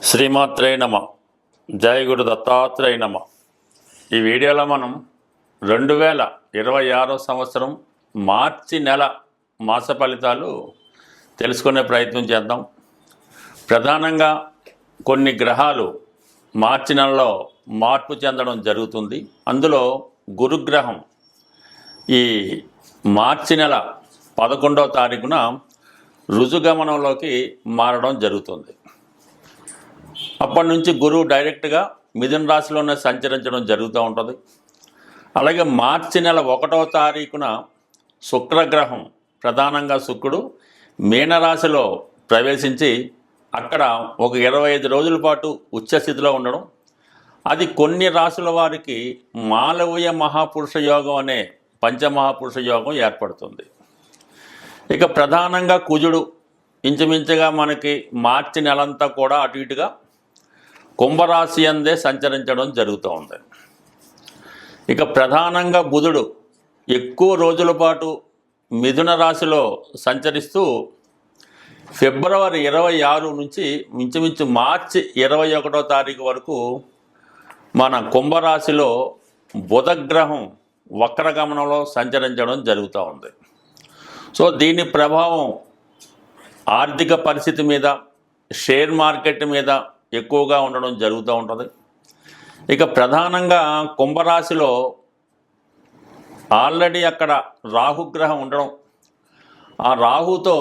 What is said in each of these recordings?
శ్రీమాత్రే నమ. జయ గురు దత్తాత్రేయ నమ. ఈ వీడియోలో మనం 2026 సంవత్సరం మార్చి నెల మాస ఫలితాలు తెలుసుకునే ప్రయత్నం చేద్దాం. ప్రధానంగా కొన్ని గ్రహాలు మార్చి నెలలో మార్పు చెందడం జరుగుతుంది. అందులో గురుగ్రహం ఈ మార్చి నెల 11వ తారీఖున రుజుగమనంలోకి మారడం జరుగుతుంది. అప్పటి నుంచి గురువు డైరెక్ట్గా మిథున రాశిలోనే సంచరించడం జరుగుతూ ఉంటుంది. అలాగే మార్చి నెల 1వ తారీఖున శుక్రగ్రహం, ప్రధానంగా శుక్రుడు మీనరాశిలో ప్రవేశించి అక్కడ ఒక 25 రోజుల పాటు ఉచ్చస్థితిలో ఉండడం, అది కొన్ని రాశుల వారికి మాలవీయ మహాపురుష యోగం అనే పంచమహాపురుష యోగం ఏర్పడుతుంది. ఇక ప్రధానంగా కుజుడు ఇంచుమించుగా మనకి మార్చి నెలంతా కూడా అటు ఇటుగా కుంభరాశి అందే సంచరించడం జరుగుతూ ఉంది. ఇక ప్రధానంగా బుధుడు ఎక్కువ రోజుల పాటు మిథున రాశిలో సంచరిస్తూ ఫిబ్రవరి 26 నుంచి ఇంచుమించు మార్చి 21వ తారీఖు వరకు మన కుంభరాశిలో బుధగ్రహం వక్రగమనంలో సంచరించడం జరుగుతూ ఉంది. సో దీని ప్రభావం ఆర్థిక పరిస్థితి మీద, షేర్ మార్కెట్ మీద ఎక్కువగా ఉండడం జరుగుతూ ఉంటుంది. ఇక ప్రధానంగా కుంభరాశిలో ఆల్రెడీ అక్కడ రాహుగ్రహం ఉండడం, ఆ రాహుతో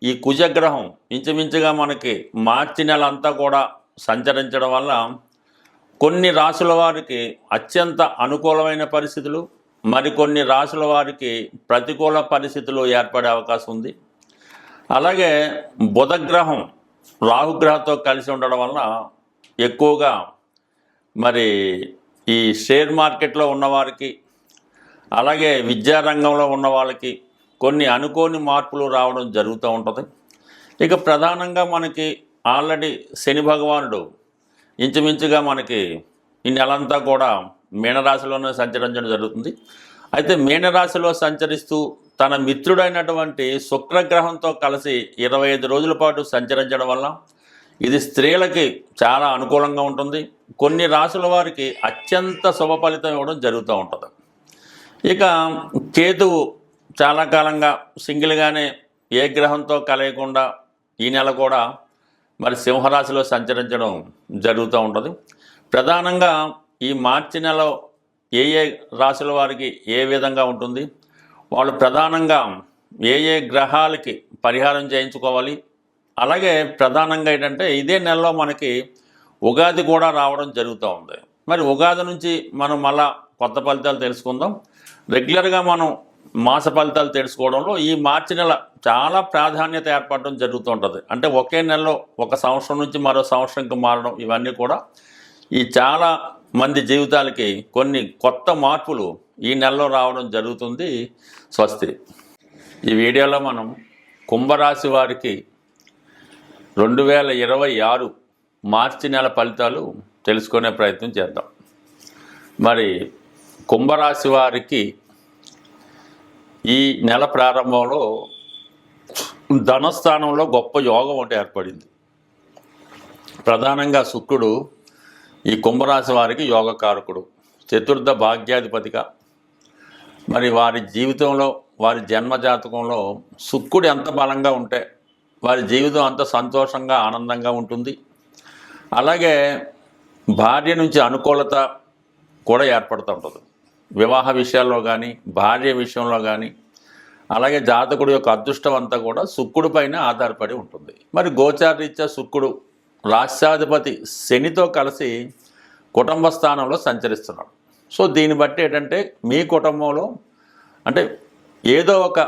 ఈ కుజగ్రహం ఇంచుమించుగా మనకి మార్చి నెల అంతా కూడా సంచరించడం వల్ల కొన్ని రాశుల వారికి అత్యంత అనుకూలమైన పరిస్థితులు, మరికొన్ని రాశుల వారికి ప్రతికూల పరిస్థితులు ఏర్పడే అవకాశం ఉంది. అలాగే బుధగ్రహం రాహుగ్రహంతో కలిసి ఉండడం వలన ఎక్కువగా మరి ఈ షేర్ మార్కెట్లో ఉన్నవారికి, అలాగే విద్యారంగంలో ఉన్న వాళ్ళకి కొన్ని అనుకోని మార్పులు రావడం జరుగుతూ ఉంటుంది. ఇక ప్రధానంగా మనకి ఆల్రెడీ శని భగవానుడు ఇంచుమించుగా మనకి ఈ నెలంతా కూడా మీనరాశిలోనే సంచరించడం జరుగుతుంది. అయితే మీనరాశిలో సంచరిస్తూ తన మిత్రుడైనటువంటి శుక్రగ్రహంతో కలిసి 25 రోజుల పాటు సంచరించడం వల్ల ఇది స్త్రీలకి చాలా అనుకూలంగా ఉంటుంది. కొన్ని రాశుల వారికి అత్యంత శుభ ఫలితం ఇవ్వడం జరుగుతూ ఉంటుంది. ఇక కేతువు చాలా కాలంగా సింగిల్గానే ఏ గ్రహంతో కలయకుండా ఈ నెల కూడా మరి సింహరాశిలో సంచరించడం జరుగుతూ ఉంటుంది. ప్రధానంగా ఈ మార్చి నెల ఏ రాశుల వారికి ఏ విధంగా ఉంటుంది, వాళ్ళు ప్రధానంగా ఏ గ్రహాలకి పరిహారం చేయించుకోవాలి, అలాగే ప్రధానంగా ఏంటంటే ఇదే నెలలో మనకి ఉగాది కూడా రావడం జరుగుతూ ఉంది. మరి ఉగాది నుంచి మనం మళ్ళా కొత్త ఫలితాలు తెలుసుకుందాం. రెగ్యులర్గా మనం మాస ఫలితాలు తెలుసుకోవడంలో ఈ మార్చి నెల చాలా ప్రాధాన్యత ఏర్పడడం జరుగుతూ ఉంటుంది. అంటే ఒకే నెలలో ఒక సంవత్సరం నుంచి మరో సంవత్సరంకి మారడం, ఇవన్నీ కూడా ఈ చాలా మంది జీవితాలకి కొన్ని కొత్త మార్పులు ఈ నెలలో రావడం జరుగుతుంది. స్వస్తి. ఈ వీడియోలో మనం కుంభరాశి వారికి 2026 మార్చి నెల ఫలితాలు తెలుసుకునే ప్రయత్నం చేద్దాం. మరి కుంభరాశి వారికి ఈ నెల ప్రారంభంలో ధనస్థానంలో గొప్ప యోగం ఒకటి ఏర్పడింది. ప్రధానంగా శుక్రుడు ఈ కుంభరాశి వారికి యోగకారకుడు, చతుర్థ భాగ్యాధిపతిగా. మరి వారి జీవితంలో, వారి జన్మజాతకంలో శుక్రుడు ఎంత బలంగా ఉంటే వారి జీవితం అంత సంతోషంగా ఆనందంగా ఉంటుంది. అలాగే భార్య నుంచి అనుకూలత కూడా ఏర్పడుతూ ఉంటుంది. వివాహ విషయాల్లో కానీ, భార్య విషయంలో కానీ, అలాగే జాతకుడు యొక్క అదృష్టం అంతా కూడా శుక్రుడి పైన ఆధారపడి ఉంటుంది. మరి గోచారరీత్యా శుక్రుడు రాష్ట్రాధిపతి శనితో కలిసి కుటుంబ స్థానంలో సంచరిస్తున్నాడు. సో దీన్ని బట్టి ఏంటంటే మీ కుటుంబంలో అంటే ఏదో ఒక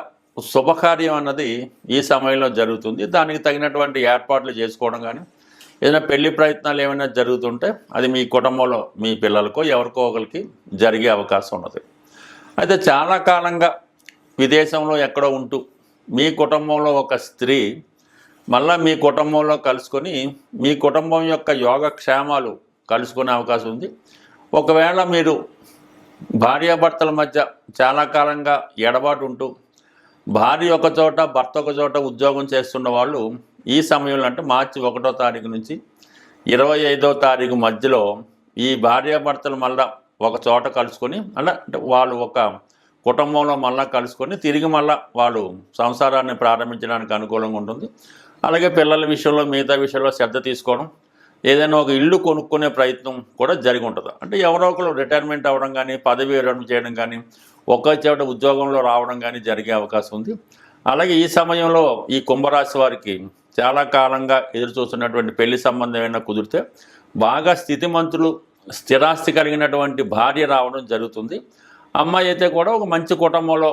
శుభకార్యం అన్నది ఈ సమయంలో జరుగుతుంది. దానికి తగినటువంటి ఏర్పాట్లు చేసుకోవడం కానీ, ఏదైనా పెళ్లి ప్రయత్నాలు ఏమైనా జరుగుతుంటే అది మీ కుటుంబంలో మీ పిల్లలకో ఎవరికో ఒకరికి జరిగే అవకాశం ఉన్నది. అయితే చాలా కాలంగా విదేశంలో ఎక్కడో ఉంటూ మీ కుటుంబంలో ఒక స్త్రీ మళ్ళీ మీ కుటుంబంలో కలుసుకొని మీ కుటుంబం యొక్క యోగక్షేమాలు కలుసుకునే అవకాశం ఉంది. ఒకవేళ మీరు భార్యాభర్తల మధ్య చాలా కాలంగా ఎడబాటు ఉంటూ భార్య ఒక చోట భర్త ఒక చోట ఉద్యోగం చేస్తున్న వాళ్ళు ఈ సమయంలో అంటే మార్చి 1వ తారీఖు నుంచి 25వ తారీఖు మధ్యలో ఈ భార్యాభర్తలు మళ్ళా ఒక చోట కలుసుకొని అంటే వాళ్ళు ఒక కుటుంబంలో మళ్ళా కలుసుకొని తిరిగి మళ్ళా వాళ్ళు సంసారాన్ని ప్రారంభించడానికి అనుకూలంగా ఉంటుంది. అలాగే పిల్లల విషయంలో మిగతా విషయంలో శ్రద్ధ తీసుకోవడం, ఏదైనా ఒక ఇల్లు కొనుక్కునే ప్రయత్నం కూడా జరిగి ఉంటుంది. అంటే ఎవరో ఒకరు రిటైర్మెంట్ అవ్వడం కానీ, పదవి విరమణ చేయడం కానీ, ఒక్క చోట ఉద్యోగంలో రావడం కానీ జరిగే అవకాశం ఉంది. అలాగే ఈ సమయంలో ఈ కుంభరాశి వారికి చాలా కాలంగా ఎదురు చూస్తున్నటువంటి పెళ్లి సంబంధం ఏమైనా కుదిరితే బాగా స్థితిమంతులు, స్థిరాస్తి కలిగినటువంటి భార్య రావడం జరుగుతుంది. అమ్మాయి అయితే కూడా ఒక మంచి కుటుంబంలో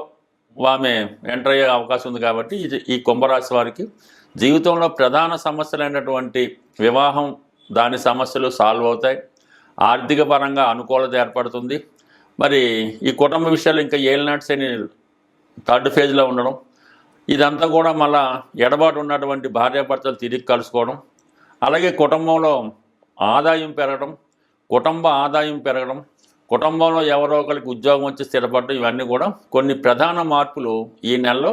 ఆమె ఎంటర్ అయ్యే అవకాశం ఉంది. కాబట్టి ఈ కుంభరాశి వారికి జీవితంలో ప్రధాన సమస్యలైనటువంటి వివాహం, దాని సమస్యలు సాల్వ్ అవుతాయి. ఆర్థిక పరంగా అనుకూలత ఏర్పడుతుంది. మరి ఈ కుటుంబ విషయాలు ఇంకా ఏలినాటి శని 3rd ఫేజ్లో ఉండడం, ఇదంతా కూడా మళ్ళా ఎడబాటు ఉన్నటువంటి భార్యాభర్తలు తిరిగి కలుసుకోవడం, అలాగే కుటుంబంలో ఆదాయం పెరగడం, కుటుంబ ఆదాయం పెరగడం, కుటుంబంలో ఎవరో ఒకరికి ఉద్యోగం వచ్చి స్థిరపడడం, ఇవన్నీ కూడా కొన్ని ప్రధాన మార్పులు ఈ నెలలో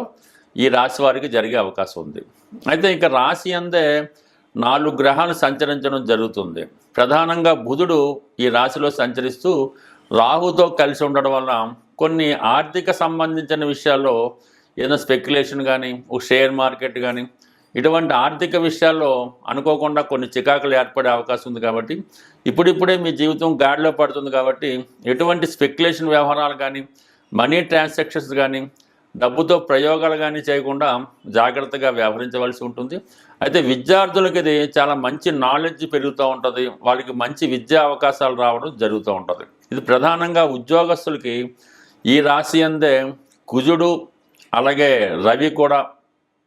ఈ రాశి వారికి జరిగే అవకాశం ఉంది. అయితే ఇంకా రాశి అందే 4 గ్రహాలు సంచరించడం జరుగుతుంది. ప్రధానంగా బుధుడు ఈ రాశిలో సంచరిస్తూ రాహుతో కలిసి ఉండడం వల్ల కొన్ని ఆర్థిక సంబంధించిన విషయాల్లో ఏదైనా స్పెక్యులేషన్ కానీ, షేర్ మార్కెట్ కానీ, ఇటువంటి ఆర్థిక విషయాల్లో అనుకోకుండా కొన్ని చికాకులు ఏర్పడే అవకాశం ఉంది. కాబట్టి ఇప్పుడిప్పుడే మీ జీవితం గాడిలో పడుతుంది. కాబట్టి ఎటువంటి స్పెక్యులేషన్ వ్యవహారాలు కానీ, మనీ ట్రాన్సాక్షన్స్ కానీ, డబ్బుతో ప్రయోగాలు కానీ చేయకుండా జాగ్రత్తగా వ్యవహరించవలసి ఉంటుంది. అయితే విద్యార్థులకి ఇది చాలా మంచి నాలెడ్జ్ పెరుగుతూ ఉంటుంది. వాళ్ళకి మంచి విద్యా అవకాశాలు రావడం జరుగుతూ ఉంటుంది. ఇది ప్రధానంగా ఉద్యోగస్తులకి ఈ రాశి అందే కుజుడు అలాగే రవి కూడా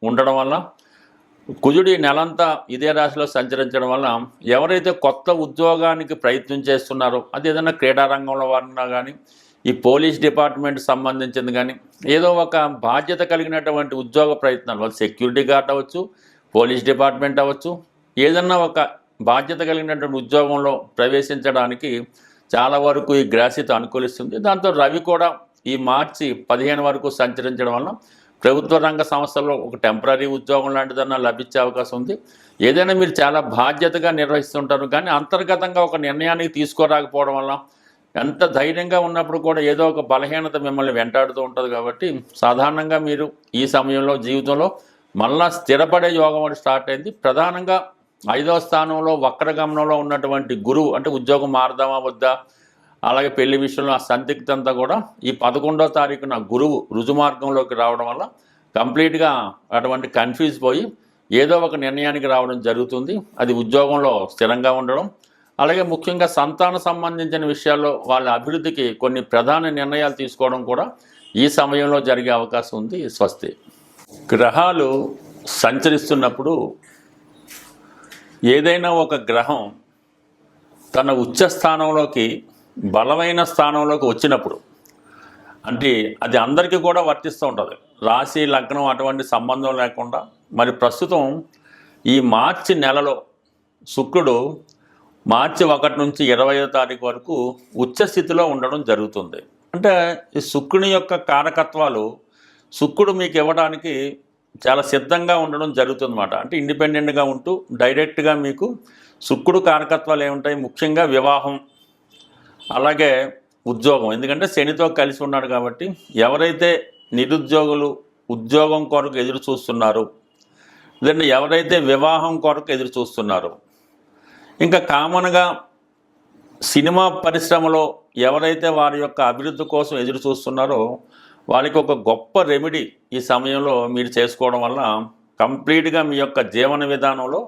ఉండడం వల్ల, కుజుడు ఈ నెలంతా ఇదే రాశిలో సంచరించడం వల్ల ఎవరైతే కొత్త ఉద్యోగానికి ప్రయత్నం చేస్తున్నారో, అది ఏదైనా క్రీడారంగంలో వారినా కానీ, ఈ పోలీస్ డిపార్ట్మెంట్ సంబంధించింది కానీ, ఏదో ఒక బాధ్యత కలిగినటువంటి ఉద్యోగ ప్రయత్నాలు, వాళ్ళు సెక్యూరిటీ గార్డ్ అవ్వచ్చు, పోలీస్ డిపార్ట్మెంట్ అవ్వచ్చు, ఏదన్నా ఒక బాధ్యత కలిగినటువంటి ఉద్యోగంలో ప్రవేశించడానికి చాలా వరకు ఈ గ్రహస్థితి అనుకూలిస్తుంది. దాంతో రవి కూడా ఈ మార్చి 15 వరకు సంచరించడం వల్ల ప్రభుత్వ రంగ సంస్థల్లో ఒక టెంపరీ ఉద్యోగం లాంటిదన్నా లభించే అవకాశం ఉంది. ఏదైనా మీరు చాలా బాధ్యతగా నిర్వహిస్తుంటారు, కానీ అంతర్గతంగా ఒక నిర్ణయానికి తీసుకోరాకపోవడం వల్ల, ఎంత ధైర్యంగా ఉన్నప్పుడు కూడా ఏదో ఒక బలహీనత మిమ్మల్ని వెంటాడుతూ ఉంటుంది. కాబట్టి సాధారణంగా మీరు ఈ సమయంలో జీవితంలో మళ్ళా స్థిరపడే యోగం అని స్టార్ట్ అయింది. ప్రధానంగా 5వ స్థానంలో వక్రగమనంలో ఉన్నటువంటి గురువు, అంటే ఉద్యోగం మారదామా వద్దా, అలాగే పెళ్లి విషయంలో ఆ సందిగ్ధత అంతా కూడా ఈ 11వ తారీఖున గురువు రుజుమార్గంలోకి రావడం వల్ల కంప్లీట్గా అటువంటి కన్ఫ్యూజ్ పోయి ఏదో ఒక నిర్ణయానికి రావడం జరుగుతుంది. అది ఉద్యోగంలో స్థిరంగా ఉండడం, అలాగే ముఖ్యంగా సంతాన సంబంధించిన విషయాల్లో వాళ్ళ అభివృద్ధికి కొన్ని ప్రధాన నిర్ణయాలు తీసుకోవడం కూడా ఈ సమయంలో జరిగే అవకాశం ఉంది. స్వస్తి. గ్రహాలు సంచరిస్తున్నప్పుడు ఏదైనా ఒక గ్రహం తన ఉచ్చ స్థానంలోకి, బలమైన స్థానంలోకి వచ్చినప్పుడు, అంటే అది అందరికీ కూడా వర్తిస్తూ ఉంటుంది. రాశి లగ్నం అటువంటి సంబంధం లేకుండా మరి ప్రస్తుతం ఈ మార్చి నెలలో శుక్రుడు మార్చి 1 నుంచి 20వ తారీఖు వరకు ఉచ్చ స్థితిలో ఉండడం జరుగుతుంది. అంటే ఈ శుక్రుని యొక్క కారకత్వాలు శుక్రుడు మీకు ఇవ్వడానికి చాలా సిద్ధంగా ఉండడం జరుగుతుందన్నమాట. అంటే ఇండిపెండెంట్గా ఉంటూ డైరెక్ట్గా మీకు శుక్రుడు కారకత్వాలు ఏముంటాయి, ముఖ్యంగా వివాహం, అలాగే ఉద్యోగం. ఎందుకంటే శనితో కలిసి ఉన్నాడు కాబట్టి ఎవరైతే నిరుద్యోగులు ఉద్యోగం కొరకు ఎదురు చూస్తున్నారు, లేదంటే ఎవరైతే వివాహం కొరకు ఎదురు చూస్తున్నారు, ఇంకా కామన్గా సినిమా పరిశ్రమలో ఎవరైతే వారి యొక్క అభివృద్ధి కోసం ఎదురు చూస్తున్నారో వాళ్ళకి ఒక గొప్ప రెమెడీ ఈ సమయంలో మీరు చేసుకోవడం వల్ల కంప్లీట్గా మీ యొక్క జీవన విధానంలో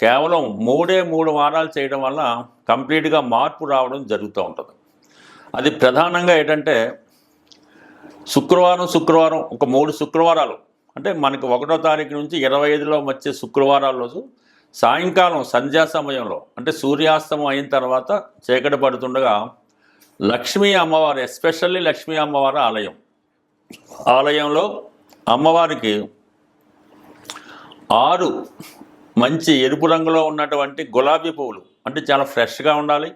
కేవలం 3 వారాలు చేయడం వల్ల కంప్లీట్గా మార్పు రావడం జరుగుతూ ఉంటుంది. అది ప్రధానంగా ఏంటంటే శుక్రవారం ఒక 3 శుక్రవారాలు, అంటే మనకు 1వ తారీఖు నుంచి 25లో వచ్చే శుక్రవారాల రోజు సాయంకాలం సంధ్యా సమయంలో, అంటే సూర్యాస్తమం అయిన తర్వాత చీకటి పడుతుండగా లక్ష్మీ అమ్మవారు, ఎస్పెషల్లీ లక్ష్మీ అమ్మవారి ఆలయంలో అమ్మవారికి 6 మంచి ఎరుపు రంగులో ఉన్నటువంటి గులాబీ పువ్వులు, అంటే చాలా ఫ్రెష్గా ఉండాలి,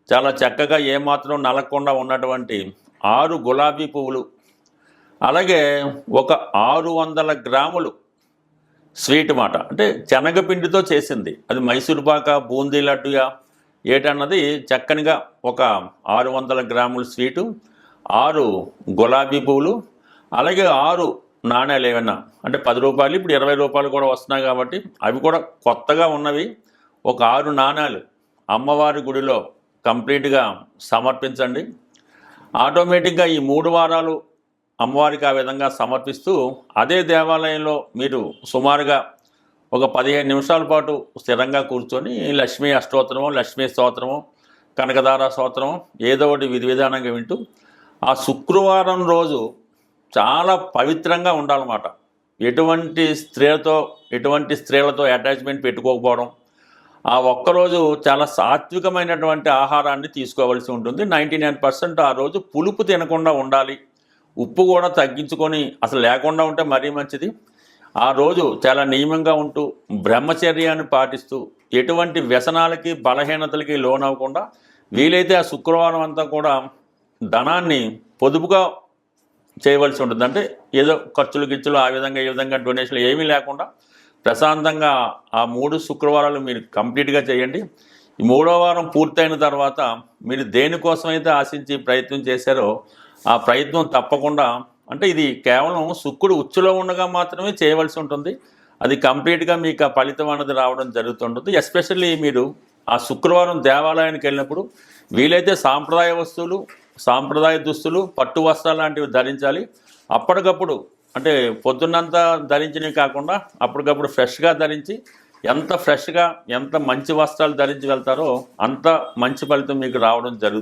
చాలా చక్కగా ఏమాత్రం నలగకుండా ఉన్నటువంటి 6 గులాబీ పువ్వులు, అలాగే ఒక 600 గ్రాములు స్వీట్ మాట, అంటే శనగపిండితో చేసింది. అది మైసూర్ పాక, బూందీ లడ్డుయా ఏటన్నది చక్కనిగా ఒక 600 గ్రాముల స్వీటు, 6 గులాబీ పువ్వులు, అలాగే 6 నాణ్యాలు ఏమన్నా, అంటే 10 రూపాయలు ఇప్పుడు 20 రూపాయలు కూడా వస్తున్నాయి కాబట్టి అవి కూడా కొత్తగా ఉన్నవి. ఒక 6 నాణ్యాలు అమ్మవారి గుడిలో కంప్లీట్గా సమర్పించండి. ఆటోమేటిక్గా ఈ 3 వారాలు అమ్మవారికి ఆ విధంగా సమర్పిస్తూ అదే దేవాలయంలో మీరు సుమారుగా ఒక 15 నిమిషాల పాటు స్థిరంగా కూర్చొని లక్ష్మీ అష్టోత్తరమో, లక్ష్మీ స్తోత్రమో, కనకదార స్తోత్రమో ఏదో ఒకటి విధి విధానంగా వింటూ ఆ శుక్రవారం రోజు చాలా పవిత్రంగా ఉండాలన్నమాట. ఎటువంటి స్త్రీలతో అటాచ్మెంట్ పెట్టుకోకపోవడం, ఆ ఒక్కరోజు చాలా సాత్వికమైనటువంటి ఆహారాన్ని తీసుకోవాల్సి ఉంటుంది. 99% ఆ రోజు పులుపు తినకుండా ఉండాలి. ఉప్పు కూడా తగ్గించుకొని అసలు లేకుండా ఉంటే మరీ మంచిది. ఆ రోజు చాలా నియమంగా ఉంటూ బ్రహ్మచర్యాన్ని పాటిస్తూ ఎటువంటి వ్యసనాలకి, బలహీనతలకి లోనవ్వకుండా వీలైతే ఆ శుక్రవారం అంతా కూడా ధనాన్ని పొదుపుగా చేయవలసి ఉంటుంది. అంటే ఏదో ఖర్చులు గిచ్చులు ఆ విధంగా ఈ విధంగా డొనేషన్లు ఏమీ లేకుండా ప్రశాంతంగా ఆ 3 శుక్రవారాలు మీరు కంప్లీట్గా చేయండి. ఈ 3వ వారం పూర్తయిన తర్వాత మీరు దేనికోసమైతే ఆశించి ప్రయత్నం చేశారో ఆ ప్రయత్నం తప్పకుండా, అంటే ఇది కేవలం శుక్రుడు ఉచ్చులో ఉండగా మాత్రమే చేయవలసి ఉంటుంది. అది కంప్లీట్గా మీకు ఆ ఫలితం అన్నది రావడం జరుగుతుంటుంది. ఎస్పెషల్లీ మీరు ఆ శుక్రవారం దేవాలయానికి వెళ్ళినప్పుడు వీలైతే సాంప్రదాయ వస్తువులు, సాంప్రదాయ దుస్తులు, పట్టు వస్త్రాలు లాంటివి ధరించాలి. అప్పటికప్పుడు, అంటే పొద్దున్నంతా ధరించినవి కాకుండా అప్పటికప్పుడు ఫ్రెష్గా ధరించి, ఎంత ఫ్రెష్గా ఎంత మంచి వస్త్రాలు ధరించి వెళ్తారో అంత మంచి ఫలితం మీకు రావడం జరుగుతుంది.